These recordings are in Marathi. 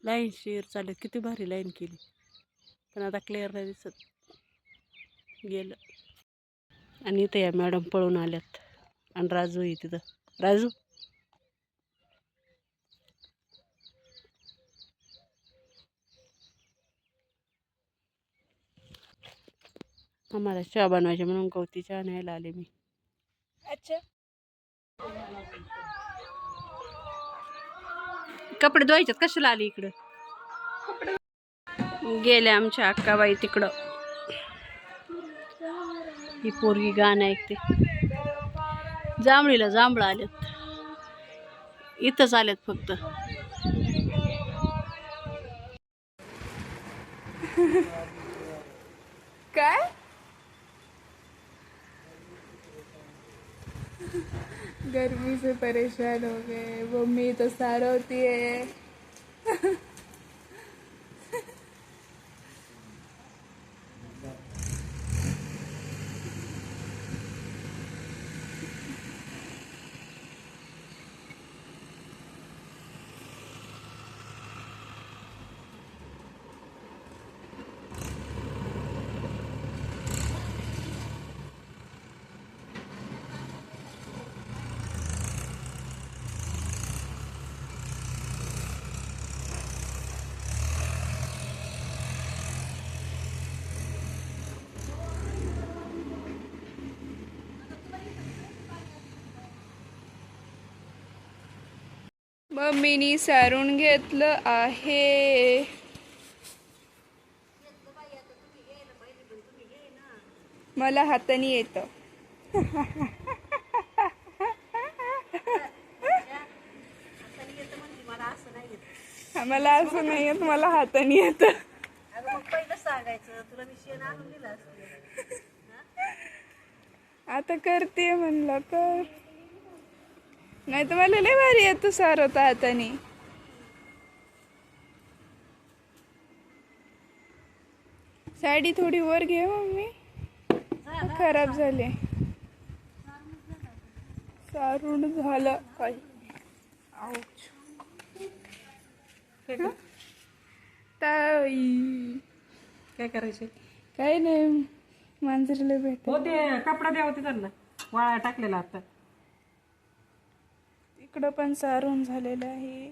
लाईन शेअर चालत, किती भारी लाईन केली, पण आता क्लिअर नाही दिसत, गेलं. आणि इथं या मॅडम पळून आल्यात आणि राजू आहे तिथं. राजू आम्हाला चहा बनवायचे म्हणून गवती चहा न्यायला आले मी. अच्छा, कपडे धुवायच्यात, कशाला आली इकडं? गेले आमच्या अक्काबाई तिकडं. ही पोरगी गाणं ऐकते. जांभळीला जांभळं आलेत, इथंच आलेत फक्त. काय? गर्मी से परेशान हो गए, मम्मी तो सारा होती है। मम्मीनी सारून घेतलं आहे. मला हाताने येतं. मला असं नाही येत, मला हाताने येतं. आता करते म्हणलं कर, नाही तर मला लय भारी येतं सारवता हाताने. साडी थोडी वर घे मम्मी, खराब झाले. सारून झालं काय? ताई काय करायचे? काय नाही, मांजरीला भेट हो, ते कपडा द्या होते त्यांना, वाळा टाकलेला आता. इकडं पण सारून झालेलं आहे.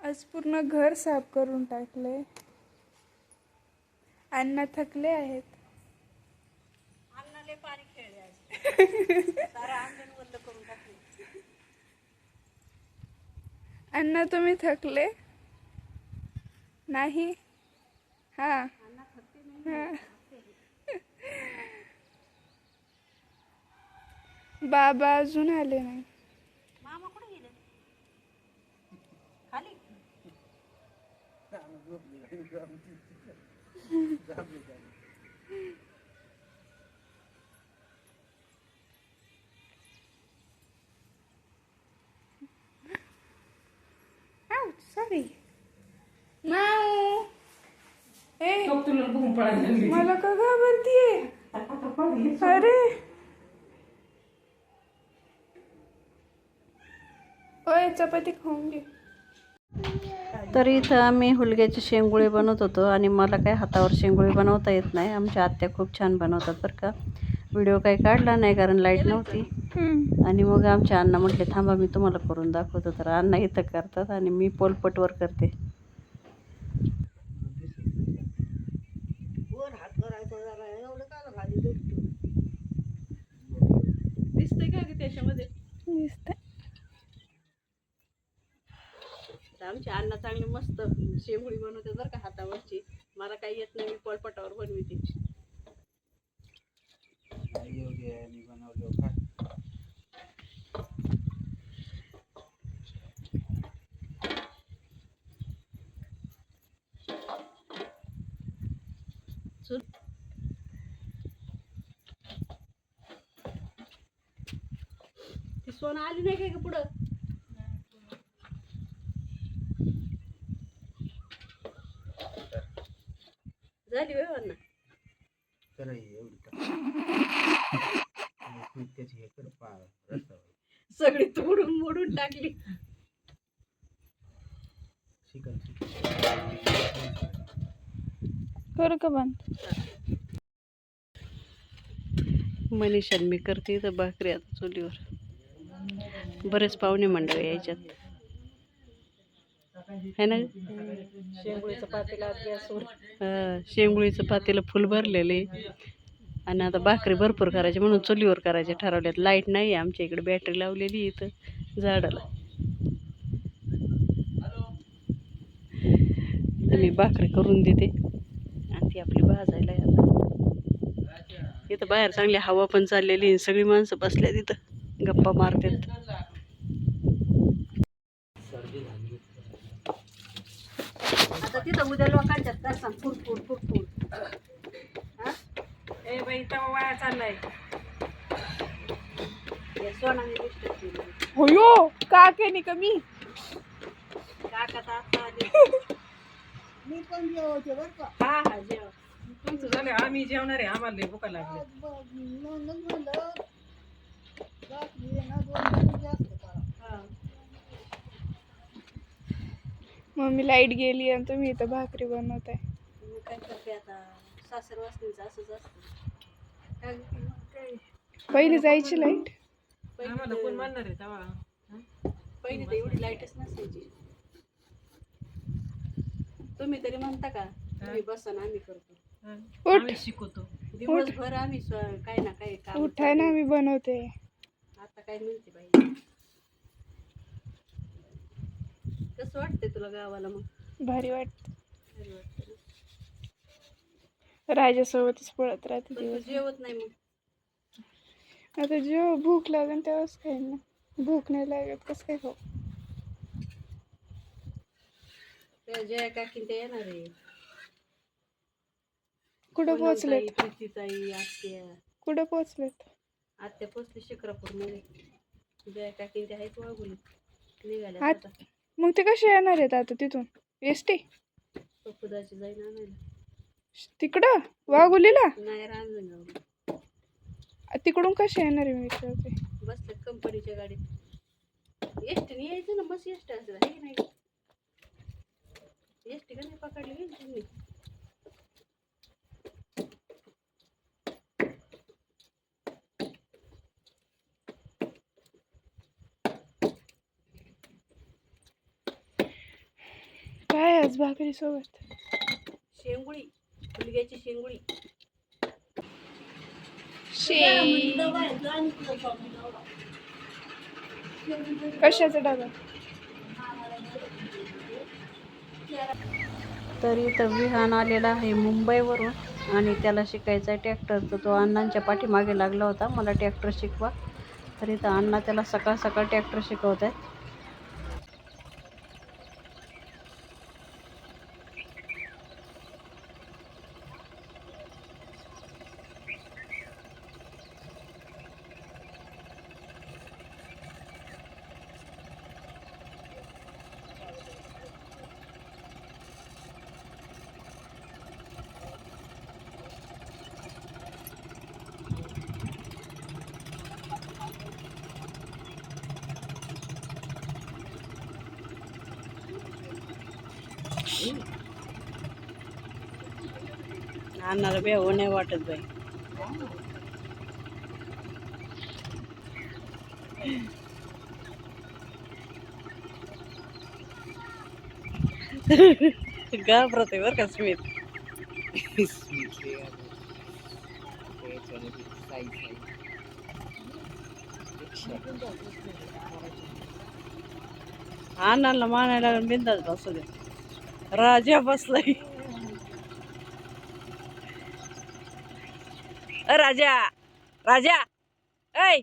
आज पूर्ण घर साफ करून टाकलंय. अण्णा थकले आहेत. अन्नाले पाणी खेळले आज. सारा अंगण वल्ल करून टाकले. अण्णा तुम्ही थकले नाही? हा हा. बाबा अजून आले नाही. मामा कुठे गेले? खाली. सॉरी माऊ. ए, तुला बघून पळायला मला का घाबरतीये? अरे ओय, चपाती खाऊन घे. तर इथं आम्ही हुलग्याचे शेंगुळे बनवत होतो आणि मला काय हातावर शेंगुळे बनवता येत नाही. आमच्या आत्या खूप छान बनवतात बरं का. व्हिडिओ काही काढला नाही कारण लाईट नव्हती. आणि मग आमच्या अण्णा म्हटले थांबा मी तुम्हाला करून दाखवतो. तर अण्णा इथं करतात आणि मी पोलपटवर करते. दिसतंय का त्याच्यामध्ये? दिसतंय. आमची अण्णा चांगली मस्त शेंगुळी बनवते बरं का हातावरची. मला काही येत नाही, मी पोलपटावर बनवते. ती सोनं आली नाही काय का पुढं? झाली होय अण्णा? सगळी तोडून मोडून टाकली. करू का बंद? मनीषा मी करते तर भाकरी आता चुलीवर. बरेच पाहुणे मंडळ यायच्यात है ना. शेंगुळीचं पातेलं आत गॅसवर. शेंगुळीचं पातेलं फुल भरलेले आणि आता भाकरी भरपूर करायची म्हणून चुलीवर करायचे ठरवल्यात. लाईट नाही आहे आमच्या इकडे, बॅटरी लावलेली इथं झाडाला. तर मी भाकरी करून देते आणि ती आपली भाजायला आहे आता. इथं बाहेर चांगली हवा पण चाललेली आहे, सगळी माणसं बसल्या तिथं गप्पा मारतात. आता तिथं उद्या लोकांच्यात काय सांग फुरफुर फुरफुर. ए बाई तवा वाया चाललाय. सोनाने डिस्टर्ब केली. होयो काकेनी कमी. काका तर आता आले. हा हा जेव. तुमचं झालं आम्ही जेवणार आहे. आम्हाला लय भूका लागली. मम्मी लाईट गेली आणि तुम्ही इथं भाकरी बनवताय. मी काय करते आता, सासर वासनीचं असंच असतं. काय पहिली जायची लाईट. आम्हाला कोण म्हणणार आहे तवा? पहिली तर एवढी लाईटच नसायची. तुम्ही तरी म्हणता का तुम्ही बसा ना आम्ही करतो. उठ. आम्ही शिकवतो. दिवसभर आम्ही काही ना काही काम उठाय ना मी बनवते. आता काय म्हणते बाई. कसं वाटतंय तुला गावाला मग? भारी वाटत. भारी वाटतं ना? राजासोबतच पळत राहते पण तू दिवस. जेवत नाही मग. आता जेव्हा भूक लागेल तेव्हाच खाईन ना. भूक नाही लागत कसं काय खाऊ? त्या जया काकी ते येणार आहे. कुठं पोहोचलेत? प्रीतीताई, आत्या. कुठं पोहोचलेत? आत्या पोचली शिक्रापूरमध्ये. जया काकी ते आहेत वागुली निघाल्या आत- आता. मग ते कसे येणार आहेत आता तिथून? एसटी पप्पूदाची जाईन आणायला. तिकडं वाघोलीला? नाही रांजणगाव. तिकडून कसे येणार आहे मी विचारते. बसल्या कंपनीच्या गाडीत. एसटीने यायचं ना, बस एसटी असेल आहे की नाही? एसटी का नाही पकडली गेली तुम्ही? काय आज भाकरी सोबत? शेंगुळी, मुलग्याची शेंगुळी. कशाचा डबा? तर इथं विहान आलेला आहे मुंबईवरून आणि त्याला शिकायचा आहे ट्रॅक्टर. तर तो अण्णांच्या पाठीमागे लागला होता, मला ट्रॅक्टर शिकवा. तर इथं अण्णा त्याला सकाळ सकाळ ट्रॅक्टर शिकवत आहेत. अण्णाला बेव नाही वाटत बाई. घाबरते बरं का स्मित. अण्णाला मानायला बिंदास बसू दे. राजा बसलाय. राजा राजा ऐ